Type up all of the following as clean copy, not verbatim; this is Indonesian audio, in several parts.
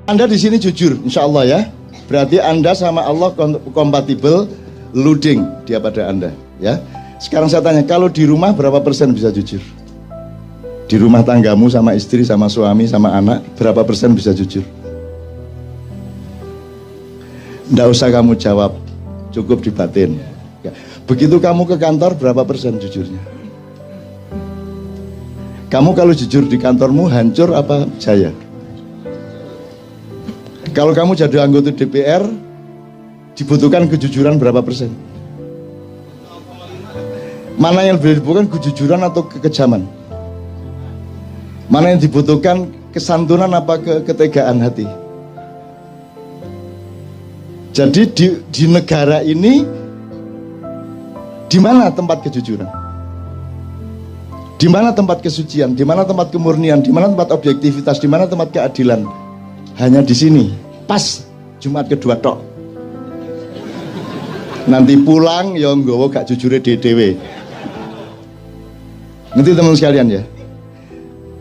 Anda di sini jujur, insya Allah ya. Berarti Anda sama Allah kompatibel, luding dia pada Anda, ya. Sekarang saya tanya, kalau di rumah berapa persen bisa jujur? Di rumah tanggamu sama istri, sama suami, sama anak, berapa persen bisa jujur? Nggak usah kamu jawab, cukup di batin. Begitu kamu ke kantor, berapa persen jujurnya? Kamu kalau jujur di kantormu, hancur apa jaya? Kalau kamu jadi anggota DPR, dibutuhkan kejujuran berapa persen? Mana yang lebih dibutuhkan, kejujuran atau kekejaman? Mana yang dibutuhkan, kesantunan apa ketegaan hati? Jadi di negara ini, di mana tempat kejujuran? Di mana tempat kesucian? Di mana tempat kemurnian? Di mana tempat objektivitas? Di mana tempat keadilan? Hanya di sini. Pas Jumat kedua tok. Nanti pulang ya nggawa gak jujure dhewe. Nanti teman sekalian ya.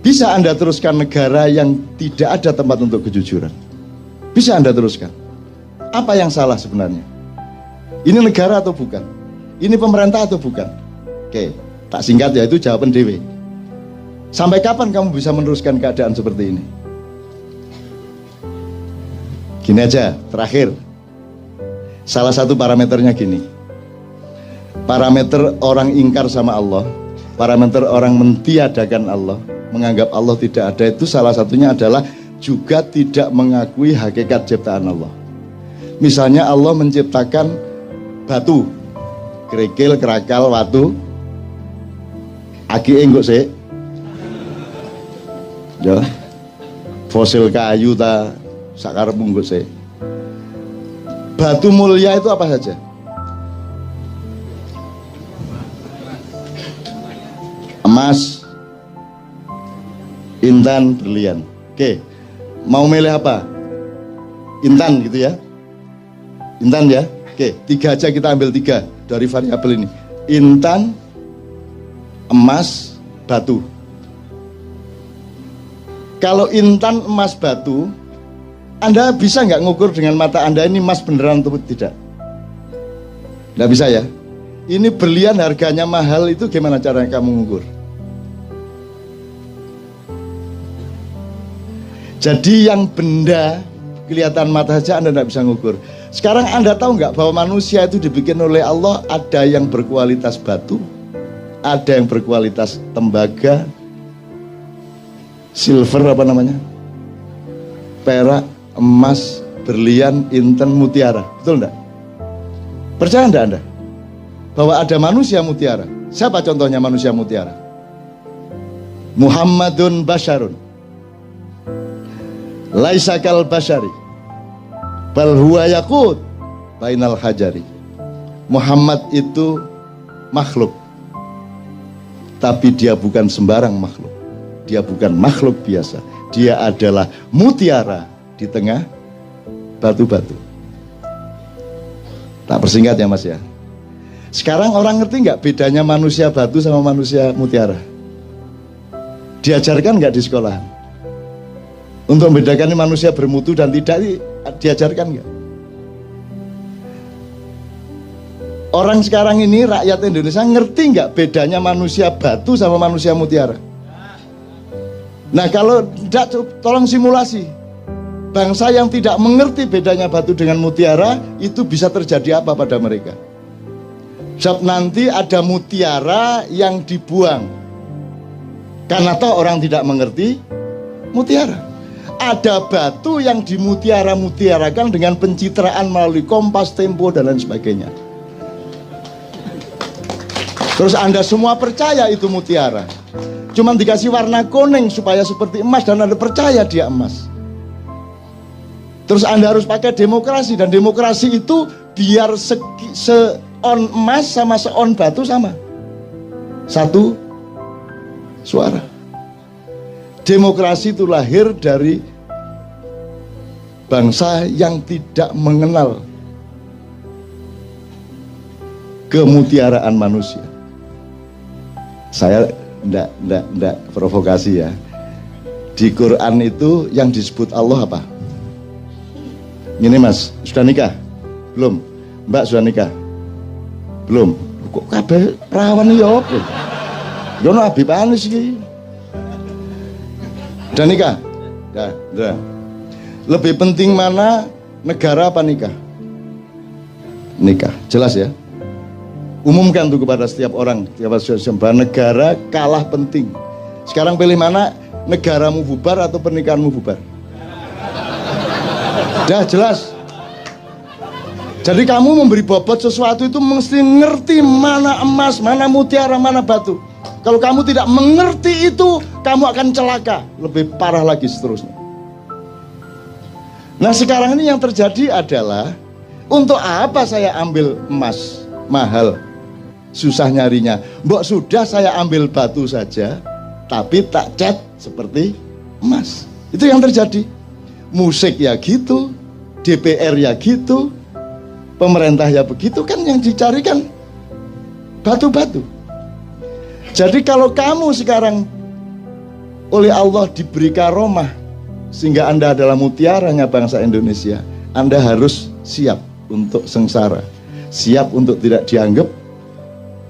Bisa Anda teruskan negara yang tidak ada tempat untuk kejujuran? Bisa Anda teruskan? Apa yang salah sebenarnya? Ini negara atau bukan? Ini pemerintah atau bukan? Oke, tak singkat ya, itu jawaban dewe. Sampai kapan kamu bisa meneruskan keadaan seperti ini? Gini aja, terakhir. Salah satu parameternya gini. Parameter orang ingkar sama Allah, parameter orang mentiadakan Allah, menganggap Allah tidak ada, itu salah satunya adalah juga tidak mengakui hakikat ciptaan Allah. Misalnya Allah menciptakan batu, kerikil, kerakal, watu, agi enggak sih? Ya, fosil kayu ta sakar enggak sih? Batu mulia itu apa saja? Emas, intan, berlian. Oke, mau milih apa? Intan gitu ya? Intan ya? Oke, 3 aja, kita ambil 3 dari variabel ini. Intan, emas, batu. Kalau intan, emas, batu, Anda bisa nggak ngukur dengan mata Anda ini emas beneran atau tidak? Nggak bisa ya? Ini berlian harganya mahal, itu gimana cara kamu ngukur? Jadi yang benda kelihatan mata saja Anda tidak bisa ngukur. Sekarang Anda tahu nggak bahwa manusia itu dibikin oleh Allah, ada yang berkualitas batu, ada yang berkualitas tembaga, silver apa namanya, perak, emas, berlian, intan, mutiara. Betul enggak? Percaya enggak Anda bahwa ada manusia mutiara? Siapa contohnya manusia mutiara? Muhammadun basyarun laisa kal basyari bal huwa yaqut bainal hajari. Muhammad itu makhluk, tapi dia bukan sembarang makhluk. Dia bukan makhluk biasa. Dia adalah mutiara di tengah batu-batu. Tak persingkat ya Mas ya. Sekarang orang ngerti nggak bedanya manusia batu sama manusia mutiara? Diajarkan nggak di sekolah? Untuk membedakan manusia bermutu dan tidak, diajarkan nggak? Orang sekarang ini, rakyat Indonesia, ngerti nggak bedanya manusia batu sama manusia mutiara? Nah kalau tidak, tolong simulasi. Bangsa yang tidak mengerti bedanya batu dengan mutiara, itu bisa terjadi apa pada mereka? Sebab nanti ada mutiara yang dibuang, karena toh orang tidak mengerti mutiara. Ada batu yang dimutiara-mutiarakan dengan pencitraan melalui Kompas, Tempo, dan lain sebagainya. Terus Anda semua percaya itu mutiara. Cuman dikasih warna kuning supaya seperti emas dan Anda percaya dia emas. Terus Anda harus pakai demokrasi, dan demokrasi itu biar seon emas sama seon batu sama. Satu suara. Demokrasi itu lahir dari bangsa yang tidak mengenal kemutiaraan manusia. Saya enggak provokasi ya. Di Quran itu yang disebut Allah apa? Ini Mas, sudah nikah? Belum? Mbak sudah nikah? Belum? Kok kabeh perawan ya apa? Yono Habib Anis iki. Udah nikah? Udah. Lebih penting mana, negara apa nikah? Nikah, jelas ya. Umumkan tuh kepada setiap orang, bahwa negara kalah penting. Sekarang pilih mana, negaramu bubar atau pernikahanmu bubar? Udah jelas. Jadi kamu memberi bobot sesuatu itu mesti ngerti mana emas, mana mutiara, mana batu. Kalau kamu tidak mengerti itu, kamu akan celaka. Lebih parah lagi seterusnya. Nah sekarang ini yang terjadi adalah, untuk apa saya ambil emas mahal, susah nyarinya. Mbok sudah saya ambil batu saja, tapi tak cat seperti emas. Itu yang terjadi. Musik ya gitu, DPR ya gitu, pemerintah ya begitu, kan yang dicari kan batu-batu. Jadi kalau kamu sekarang oleh Allah diberi karomah sehingga Anda adalah mutiaranya bangsa Indonesia, Anda harus siap untuk sengsara, siap untuk tidak dianggap,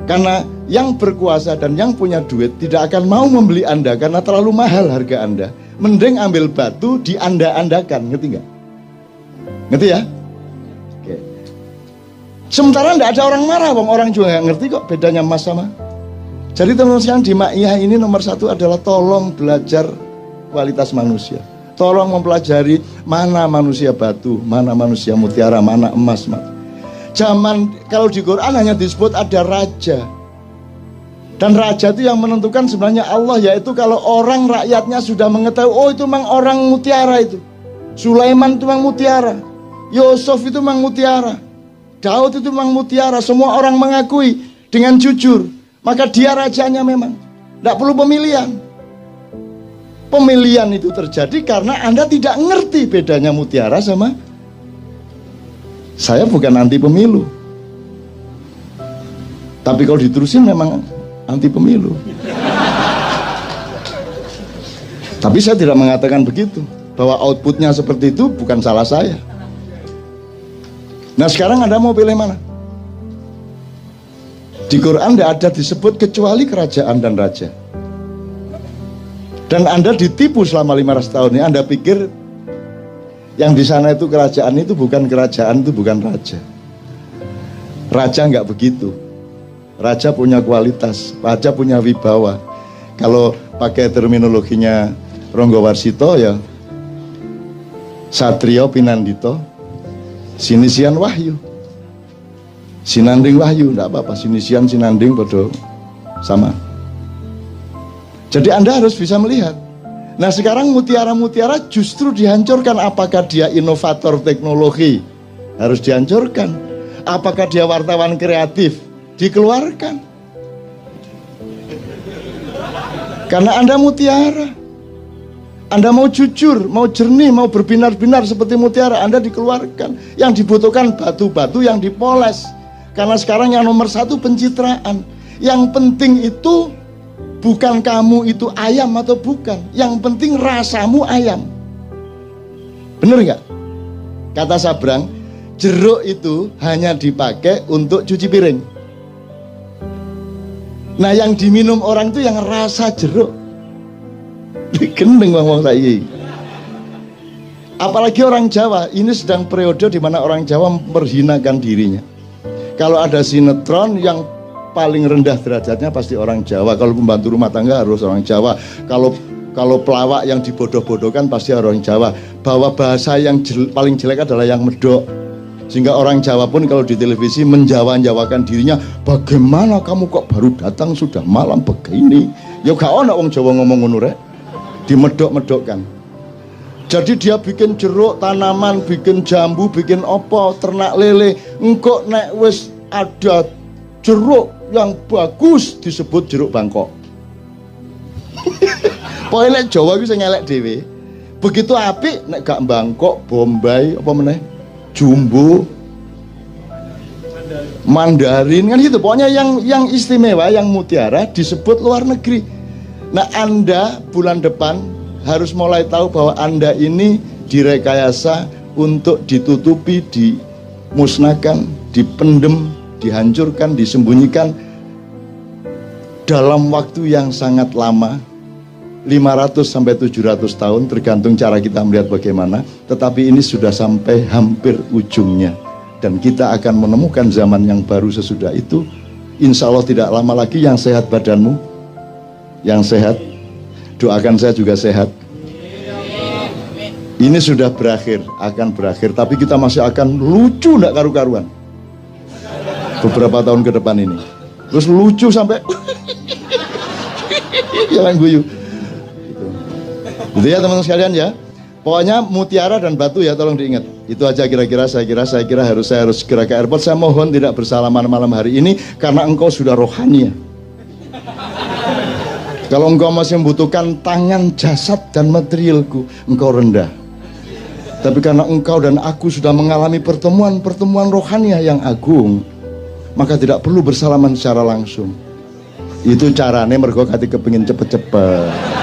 karena yang berkuasa dan yang punya duit tidak akan mau membeli Anda karena terlalu mahal harga Anda. Mending ambil batu dianda-andakan, ngerti nggak? Ngerti ya? Oke. Sementara nggak ada orang marah, orang juga nggak ngerti kok bedanya emas sama. Jadi teman-teman di Ma'iyah ini nomor satu adalah tolong belajar kualitas manusia. Tolong mempelajari mana manusia batu, mana manusia mutiara, mana emas. Zaman kalau di Quran hanya disebut ada raja. Dan raja itu yang menentukan sebenarnya Allah, yaitu kalau orang rakyatnya sudah mengetahui, oh itu memang orang mutiara itu. Sulaiman itu memang mutiara. Yusuf itu memang mutiara. Daud itu memang mutiara. Semua orang mengakui dengan jujur. Maka dia rajanya memang. Tidak perlu pemilihan. Pemilihan itu terjadi karena Anda tidak ngerti bedanya mutiara sama. Saya bukan anti pemilu. Tapi kalau diterusin memang anti pemilu. Tapi saya tidak mengatakan begitu, bahwa outputnya seperti itu bukan salah saya. Nah sekarang Anda mau pilih mana? Di Quran tidak ada disebut kecuali kerajaan dan raja. Dan Anda ditipu selama 500 tahun ini. Anda pikir yang di sana itu kerajaan, itu bukan kerajaan, itu bukan raja. Raja nggak begitu. Raja punya kualitas, raja punya wibawa. Kalau pakai terminologinya Ronggo Warsito ya, Satrio Pinandito, Sinisian Wahyu, Sinanding Wahyu, enggak apa-apa, Sinisian Sinanding bodoh sama. Jadi Anda harus bisa melihat. Nah sekarang mutiara-mutiara justru dihancurkan. Apakah dia inovator teknologi? Harus dihancurkan. Apakah dia wartawan kreatif? Dikeluarkan. Karena Anda mutiara. Anda mau jujur, mau jernih, mau berbinar-binar seperti mutiara, Anda dikeluarkan. Yang dibutuhkan batu-batu yang dipoles. Karena sekarang yang nomor satu pencitraan. Yang penting itu bukan kamu itu ayam atau bukan. Yang penting rasamu ayam. Bener nggak? Kata Sabrang, jeruk itu hanya dipakai untuk cuci piring. Nah yang diminum orang itu yang rasa jeruk. Gendeng ngomong saya. Apalagi orang Jawa, ini sedang periode di mana orang Jawa memperhinakan dirinya. Kalau ada sinetron yang paling rendah derajatnya pasti orang Jawa. Kalau pembantu rumah tangga harus orang Jawa. Kalau pelawak yang dibodoh-bodohkan pasti orang Jawa. Bahwa bahasa yang paling jelek adalah yang medok. Sehingga orang Jawa pun kalau di televisi menjawa-jawakan dirinya, bagaimana kamu kok baru datang sudah malam begini? Ya gak ono wong Jawa ngomong ngono rek. Dimedok-medokkan. Jadi dia bikin jeruk tanaman, bikin jambu, bikin opo, ternak lele. Engkok nek wis ada jeruk yang bagus disebut jeruk Bangkok. Pokoknya nek Jawa itu saya ngelek dewe. Begitu apik nek gak Bangkok, Bombay, apa meneh? Jumbo, Mandarin kan gitu. Pokoknya yang istimewa, yang mutiara disebut luar negeri. Nah Anda bulan depan harus mulai tahu bahwa Anda ini direkayasa untuk ditutupi, dimusnahkan, dipendem, dihancurkan, disembunyikan dalam waktu yang sangat lama, 500 sampai 700 tahun tergantung cara kita melihat bagaimana, tetapi ini sudah sampai hampir ujungnya dan kita akan menemukan zaman yang baru sesudah itu. Insya Allah tidak lama lagi. Yang sehat badanmu, yang sehat, doakan saya juga sehat. Ini sudah berakhir, akan berakhir, tapi kita masih akan lucu enggak karu-karuan beberapa tahun ke depan ini. Terus lucu sampai jangan guyu gitu ya teman-teman sekalian ya. Pokoknya mutiara dan batu ya, tolong diingat. Itu aja kira-kira saya kira saya harus segera ke airport. Saya mohon tidak bersalaman malam hari ini karena engkau sudah rohani ya. Kalau engkau masih membutuhkan tangan, jasad dan materialku, engkau rendah. Tapi karena engkau dan aku sudah mengalami pertemuan rohani yang agung, maka tidak perlu bersalaman secara langsung. Itu caranya mergo kate kepengin cepet-cepet.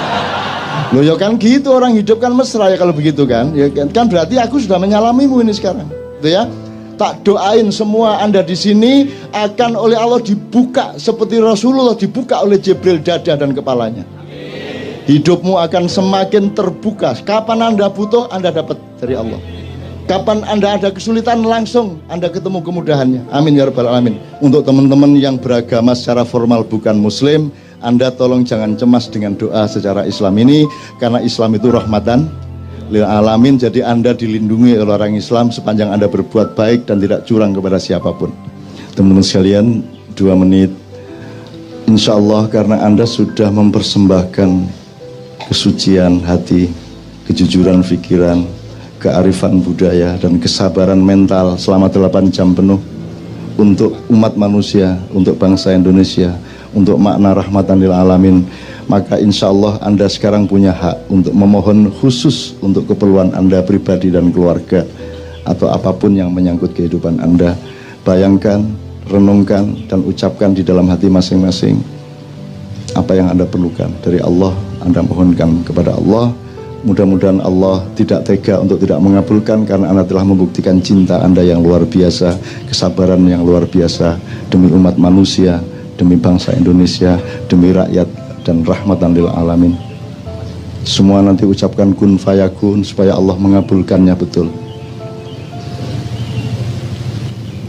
Loh ya kan gitu, orang hidup kan mesra ya kalau begitu kan. Ya kan berarti aku sudah menyalamimu ini sekarang. Gitu ya. Tak doain semua Anda di sini akan oleh Allah dibuka seperti Rasulullah dibuka oleh Jibril dada dan kepalanya. Hidupmu akan semakin terbuka. Kapan Anda butuh, Anda dapat dari Allah. Kapan Anda ada kesulitan, langsung Anda ketemu kemudahannya. Amin ya rabbal alamin. Untuk teman-teman yang beragama secara formal bukan muslim, Anda tolong jangan cemas dengan doa secara Islam ini, karena Islam itu rahmatan lil alamin. Jadi Anda dilindungi oleh orang Islam sepanjang Anda berbuat baik dan tidak curang kepada siapapun. Teman-teman sekalian, 2 menit. Insya Allah karena Anda sudah mempersembahkan kesucian hati, kejujuran pikiran, kearifan budaya dan kesabaran mental selama 8 jam penuh untuk umat manusia, untuk bangsa Indonesia, untuk makna rahmatan lil alamin, maka insya Allah Anda sekarang punya hak untuk memohon khusus untuk keperluan Anda pribadi dan keluarga atau apapun yang menyangkut kehidupan Anda. Bayangkan, renungkan dan ucapkan di dalam hati masing-masing apa yang Anda perlukan dari Allah. Anda mohonkan kepada Allah. Mudah-mudahan Allah tidak tega untuk tidak mengabulkan, karena Anda telah membuktikan cinta Anda yang luar biasa, kesabaran yang luar biasa demi umat manusia, demi bangsa Indonesia, demi rakyat dan rahmatan lil alamin. Semua nanti ucapkan kun fayakun supaya Allah mengabulkannya betul.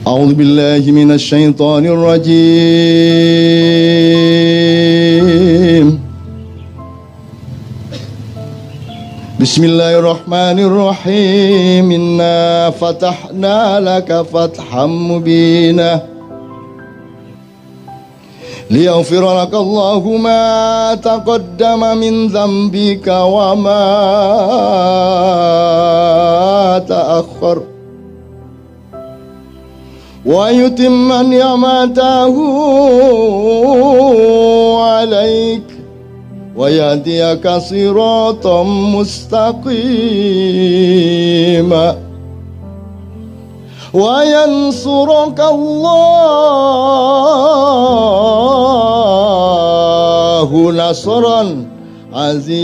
A'udzubillahi minasyaitonir rajim. Bismillahirrahmanirrahim. Inna fatahna laka fatham mubina liyaghfira laka Allahu ma taqaddama min dzambika wa ma ta'akhkhar wa yutimma ni'matahu 'alaik wa yahdiyaka siratan mustaqima wa yansuraka Allahu nasran aziza.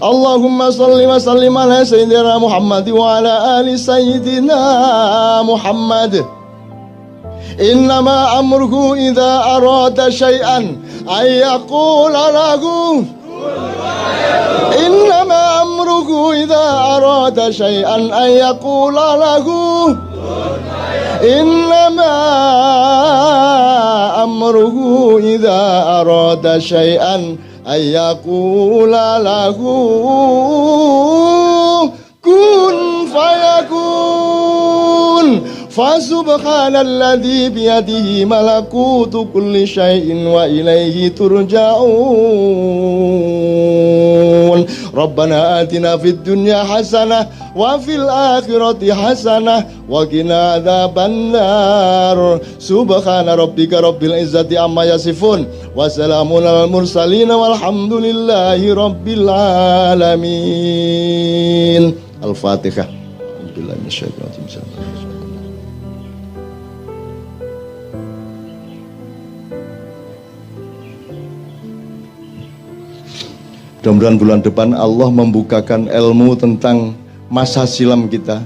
Allahumma salli wa sallim ala sayyidina Muhammad wa ala ali sayyidina Muhammad. Innama amruhu idza arada syai'an ay yaqula lahu innama amruhu idza arada syai'an ay yaqula lahu innama amruhu idza arada syai'an ay yaqula lahu kun fayakun. Fasubhanalladzi biyadihi malakutu kulli syai'in wa ilaihi turja'un. Rabbana atina fid dunya hasanah wa fil akhirati hasanah wa qina adzabannar. Subhana rabbika rabbil izzati amma yasifun wa salamun alal mursalin walhamdulillahi rabbil alamin. Al-Fatihah. Alhamdulillah minasyaitonir rajim. Mudah-mudahan bulan depan Allah membukakan ilmu tentang masa silam kita,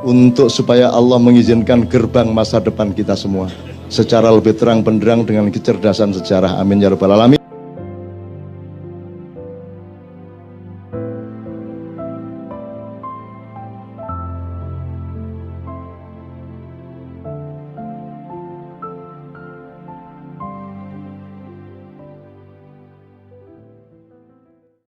untuk supaya Allah mengizinkan gerbang masa depan kita semua secara lebih terang benderang dengan kecerdasan sejarah. Amin ya rabbal alamin.